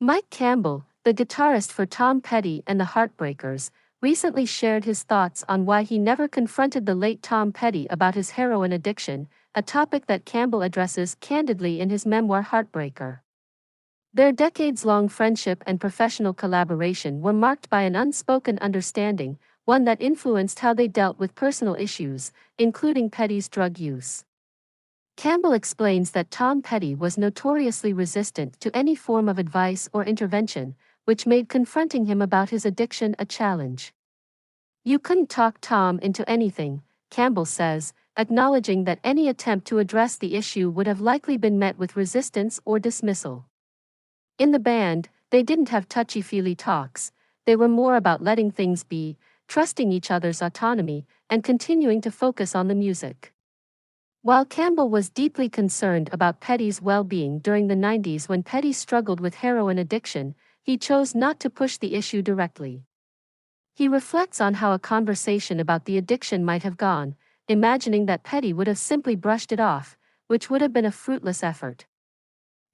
Mike Campbell, the guitarist for Tom Petty and the Heartbreakers, recently shared his thoughts on why he never confronted the late Tom Petty about his heroin addiction, a topic that Campbell addresses candidly in his memoir Heartbreaker. Their decades-long friendship and professional collaboration were marked by an unspoken understanding, one that influenced how they dealt with personal issues, including Petty's drug use. Campbell explains that Tom Petty was notoriously resistant to any form of advice or intervention, which made confronting him about his addiction a challenge. "You couldn't talk Tom into anything," Campbell says, acknowledging that any attempt to address the issue would have likely been met with resistance or dismissal. In the band, they didn't have touchy-feely talks, they were more about letting things be, trusting each other's autonomy, and continuing to focus on the music. While Campbell was deeply concerned about Petty's well-being during the 90s when Petty struggled with heroin addiction, he chose not to push the issue directly. He reflects on how a conversation about the addiction might have gone, imagining that Petty would have simply brushed it off, which would have been a fruitless effort.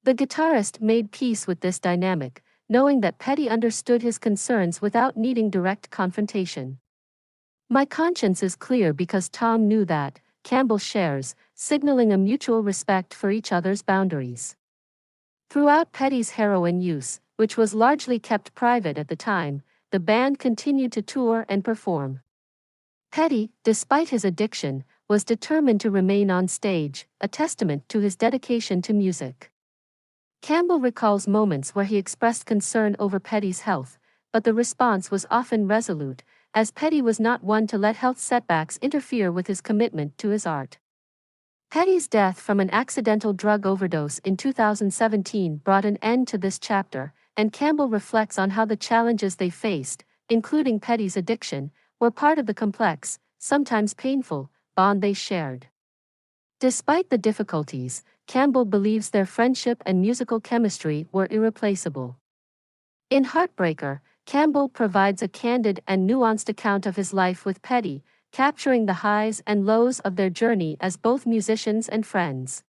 The guitarist made peace with this dynamic, knowing that Petty understood his concerns without needing direct confrontation. "My conscience is clear because Tom knew that," Campbell shares, signaling a mutual respect for each other's boundaries. Throughout Petty's heroin use, which was largely kept private at the time, the band continued to tour and perform. Petty, despite his addiction, was determined to remain on stage, a testament to his dedication to music. Campbell recalls moments where he expressed concern over Petty's health, but the response was often resolute, as Petty was not one to let health setbacks interfere with his commitment to his art. Petty's death from an accidental drug overdose in 2017 brought an end to this chapter, and Campbell reflects on how the challenges they faced, including Petty's addiction, were part of the complex, sometimes painful, bond they shared. Despite the difficulties, Campbell believes their friendship and musical chemistry were irreplaceable. In Heartbreaker, Campbell provides a candid and nuanced account of his life with Petty, capturing the highs and lows of their journey as both musicians and friends.